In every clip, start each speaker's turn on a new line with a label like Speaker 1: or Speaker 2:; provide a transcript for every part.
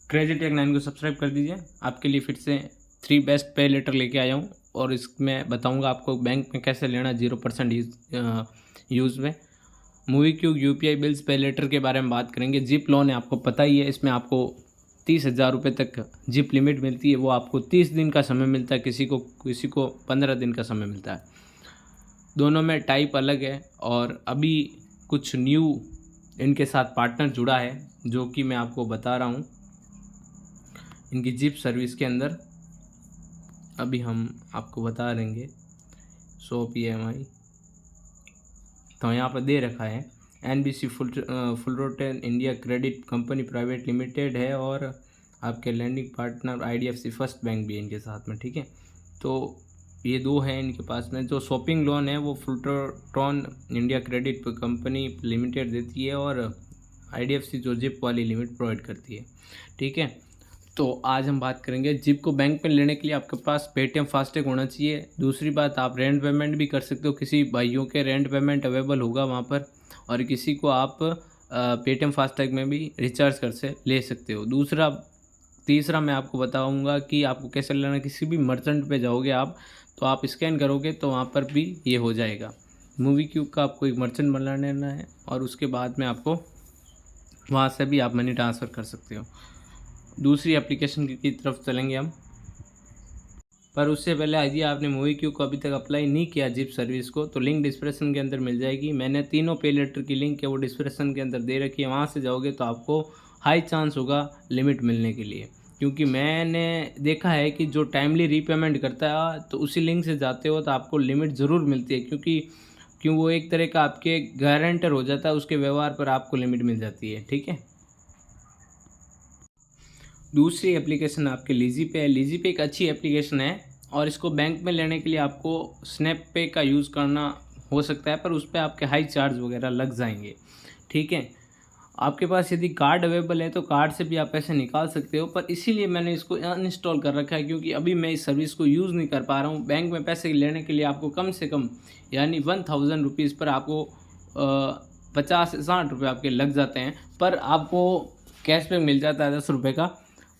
Speaker 1: Credit take 9 को subscribe कर दीजिए। आपके लिए फिर से 3 बेस्ट पे लेटर लेके आया हूँ और इसमें बताऊँगा आपको बैंक में कैसे लेना 0% यूज़ में। मूवी क्यूब यूपीआई बिल्स पे लेटर के बारे में बात करेंगे। जिप लोन है, आपको पता ही है, इसमें आपको 30,000 रुपये तक जिप लिमिट मिलती है। वो आपको 30 दिन का समय मिलता है, किसी को 15 दिन का समय मिलता है। दोनों में टाइप अलग है और अभी कुछ न्यू इनके साथ पार्टनर जुड़ा है जो कि मैं आपको बता रहा हूँ। इनकी जिप सर्विस के अंदर अभी हम आपको बता देंगे। 100 PMI तो यहाँ पर दे रखा है। NBC Fullerton India credit company private limited है और आपके lending partner IDFC first bank भी है इनके साथ में, ठीक है। तो ये दो हैं इनके पास में। जो शॉपिंग लोन है वो फुलरोटन इंडिया क्रेडिट कंपनी लिमिटेड देती है और IDFC जो जिप वाली लिमिट प्रोवाइड करती है, ठीक है। तो आज हम बात करेंगे जिप को बैंक में लेने के लिए आपके पास पेटीएम फास्टैग होना चाहिए। दूसरी बात, आप रेंट पेमेंट भी कर सकते हो, किसी भाइयों के रेंट पेमेंट अवेलेबल होगा वहाँ पर, और किसी को आप पेटीएम फास्टैग में भी रिचार्ज कर से ले सकते हो। तीसरा मैं आपको बताऊंगा कि आपको कैसे लेना। किसी भी मर्चेंट पे जाओगे आप, तो आप स्कैन करोगे तो वहाँ पर भी ये हो जाएगा। मूवी क्यूब का आपको एक मर्चेंट बना लेना है और उसके बाद में आपको वहाँ से भी आप मनी ट्रांसफ़र कर सकते हो। दूसरी एप्लीकेशन की तरफ चलेंगे हम, पर उससे पहले यदि आपने मूवी क्यू को अभी तक अप्लाई नहीं किया जिप सर्विस को, तो लिंक डिस्क्रिप्शन के अंदर मिल जाएगी। मैंने तीनों पे लेटर की लिंक है वो डिस्क्रिप्शन के अंदर दे रखी है। वहाँ से जाओगे तो आपको हाई चांस होगा लिमिट मिलने के लिए, क्योंकि मैंने देखा है कि जो टाइमली रीपेमेंट करता है तो उसी लिंक से जाते हो तो आपको लिमिट ज़रूर मिलती है, क्योंकि वो एक तरह का आपके गारंटर हो जाता है, उसके व्यवहार पर आपको लिमिट मिल जाती है, ठीक है। दूसरी एप्लीकेशन आपके लीजी पे है। लीजी पे एक अच्छी एप्लीकेशन है और इसको बैंक में लेने के लिए आपको स्नैप पे का यूज़ करना हो सकता है, पर उस पर आपके हाई चार्ज वगैरह लग जाएंगे, ठीक है। आपके पास यदि कार्ड अवेलेबल है तो कार्ड से भी आप पैसे निकाल सकते हो, पर इसीलिए मैंने इसको अनइंस्टॉल कर रखा है क्योंकि अभी मैं इस सर्विस को यूज़ नहीं कर पा रहा हूँ। बैंक में पैसे लेने के लिए आपको कम से कम यानी 1000 रुपीज़ पर आपको 50 से 60 रुपये आपके लग जाते हैं, पर आपको कैशबैक मिल जाता है 10 रुपये का।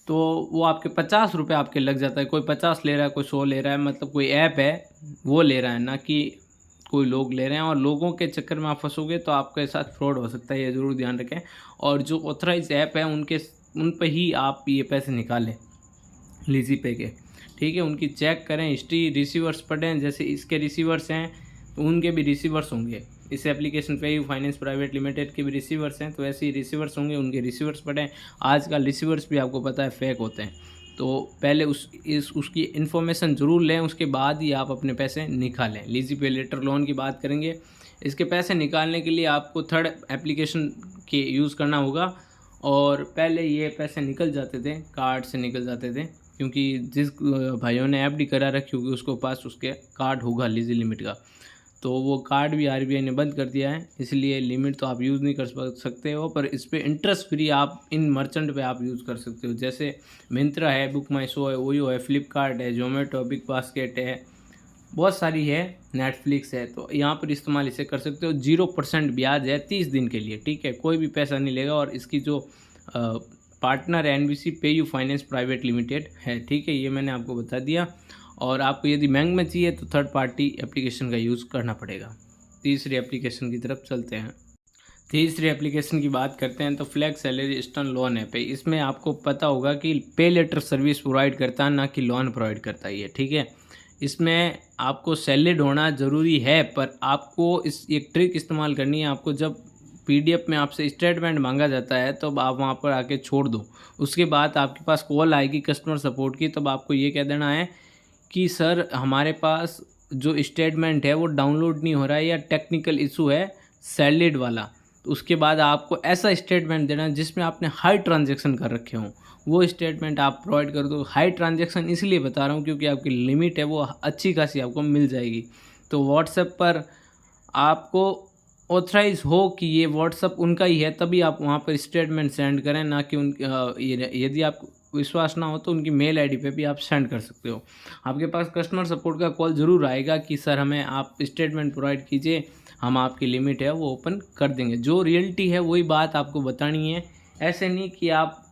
Speaker 1: तो वो आपके 50 रुपये आपके लग जाता है। कोई 50 ले रहा है, कोई 100 ले रहा है, मतलब कोई ऐप है वो ले रहा है, ना कि कोई लोग ले रहे हैं। और लोगों के चक्कर में आप फंसोगे तो आपके साथ फ्रॉड हो सकता है, ये ज़रूर ध्यान रखें। और जो ऑथराइज ऐप है उन पे ही आप ये पैसे निकालें लीजी पे के, ठीक है। उनकी चेक करें हिस्ट्री, रिसीवर्स पढ़ें। जैसे इसके रिसीवर्स हैं तो उनके भी रिसीवर्स होंगे। इस एप्लीकेशन पे ही फाइनेंस प्राइवेट लिमिटेड के भी रिसीवर्स हैं, तो ऐसे ही रिसीवर्स होंगे, उनके रिसीवर्स पढ़ें। आजकल रिसीवर्स भी आपको पता है फेक होते हैं, तो पहले उसकी इन्फॉर्मेशन ज़रूर लें, उसके बाद ही आप अपने पैसे निकालें। लीजी पे लेटर लोन की बात करेंगे। इसके पैसे निकालने के लिए आपको थर्ड एप्लीकेशन के यूज़ करना होगा, और पहले ये पैसे निकल जाते थे, कार्ड से निकल जाते थे, क्योंकि जिस भाइयों ने एफडी करा रखी होगी उसके पास उसके कार्ड होगा लीजी लिमिट का, तो वो कार्ड भी आरबीआई ने बंद कर दिया है, इसलिए लिमिट तो आप यूज़ नहीं कर सकते हो। पर इस पर इंटरेस्ट फ्री आप इन मर्चेंट पे आप यूज़ कर सकते हो। जैसे मिंत्रा है, बुक माई शो है, ओयो है, फ्लिपकार्ट है, जोमेटो, बिग बास्केट है, बहुत सारी है, नेटफ्लिक्स है, तो यहाँ पर इस्तेमाल इसे कर सकते हो। 0% ब्याज है 30 दिन के लिए, ठीक है, कोई भी पैसा नहीं लेगा। और इसकी जो पार्टनर है NBC PayU finance private limited है, ठीक है, ये मैंने आपको बता दिया। और आपको यदि बैंक में चाहिए तो थर्ड पार्टी एप्लीकेशन का यूज़ करना पड़ेगा। तीसरी एप्लीकेशन की तरफ चलते हैं। तीसरी एप्लीकेशन की बात करते हैं तो Flex salary instant loan app है। इसमें आपको पता होगा कि पे लेटर सर्विस प्रोवाइड करता है, ना कि लोन प्रोवाइड करता है ये, ठीक है। इसमें आपको सैलरीड होना ज़रूरी है, पर आपको एक ट्रिक इस्तेमाल करनी है। आपको जब PDF में आपसे स्टेटमेंट मांगा जाता है तो आप वहाँ पर आके छोड़ दो। उसके बाद आपके पास कॉल आएगी कस्टमर सपोर्ट की, तब आपको ये कह देना है कि सर हमारे पास जो स्टेटमेंट है वो डाउनलोड नहीं हो रहा है या टेक्निकल इशू है सैलरीड वाला। तो उसके बाद आपको ऐसा स्टेटमेंट देना जिसमें आपने हाई ट्रांजैक्शन कर रखे हों, वो स्टेटमेंट आप प्रोवाइड कर दो। हाई ट्रांजैक्शन इसलिए बता रहा हूँ क्योंकि आपकी लिमिट है वो अच्छी खासी आपको मिल जाएगी। तो व्हाट्सएप पर आपको ऑथराइज हो कि ये व्हाट्सएप उनका ही है तभी आप वहाँ पर स्टेटमेंट सेंड करें, ना कि यदि आप विश्वास ना हो तो उनकी मेल आईडी पे भी आप सेंड कर सकते हो। आपके पास कस्टमर सपोर्ट का कॉल ज़रूर आएगा कि सर हमें आप स्टेटमेंट प्रोवाइड कीजिए, हम आपकी लिमिट है वो ओपन कर देंगे। जो रियलिटी है वही बात आपको बतानी है। ऐसे नहीं कि आप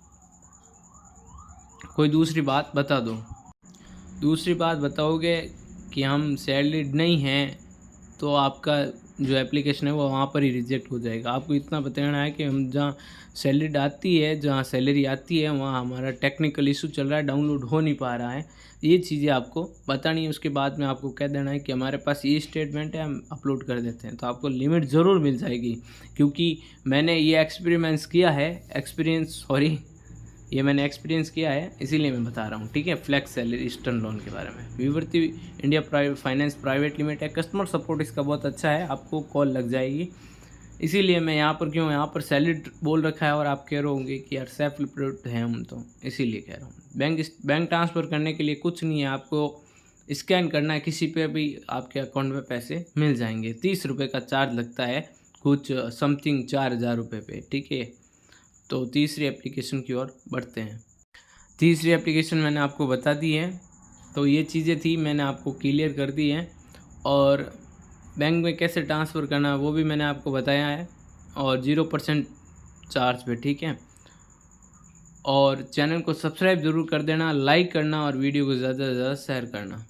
Speaker 1: कोई दूसरी बात बता दो। दूसरी बात बताओगे कि हम सैलरीड नहीं हैं तो आपका जो एप्लीकेशन है वो वहाँ पर ही रिजेक्ट हो जाएगा। आपको इतना बताना है कि हम जहाँ सैलरीड आती है, जहाँ सैलरी आती है वहाँ हमारा टेक्निकल इशू चल रहा है, डाउनलोड हो नहीं पा रहा है। ये चीज़ें आपको बतानी है। उसके बाद में आपको कह देना है कि हमारे पास ये स्टेटमेंट है, हम अपलोड कर देते हैं, तो आपको लिमिट ज़रूर मिल जाएगी। क्योंकि मैंने ये एक्सपीरियंस किया है, इसीलिए मैं बता रहा हूँ, ठीक है। फ्लैक्स सैलरी ईस्टर्न लोन के बारे में, विवर्ती इंडिया फाइनेंस प्राइवेट लिमिटेड है। कस्टमर सपोर्ट इसका बहुत अच्छा है, आपको कॉल लग जाएगी। इसीलिए मैं यहाँ पर सैलरी बोल रखा है और आप कह रहे होंगे कि यार सेल्फ एम्प्लॉयड हैं हम, तो इसीलिए कह रहा हूँ। बैंक ट्रांसफ़र करने के लिए कुछ नहीं है, आपको स्कैन करना है, किसी पे भी आपके अकाउंट में पैसे मिल जाएंगे। 30 रुपये का चार्ज लगता है, कुछ समथिंग 4000 रुपये पे, ठीक है। तो तीसरी एप्लीकेशन की ओर बढ़ते हैं। तीसरी एप्लीकेशन मैंने आपको बता दी है, तो ये चीज़ें थी मैंने आपको क्लियर कर दी हैं। और बैंक में कैसे ट्रांसफ़र करना है वो भी मैंने आपको बताया है, और 0% चार्ज पे, ठीक है। और चैनल को सब्सक्राइब ज़रूर कर देना, लाइक करना और वीडियो को ज़्यादा से ज़्यादा शेयर करना।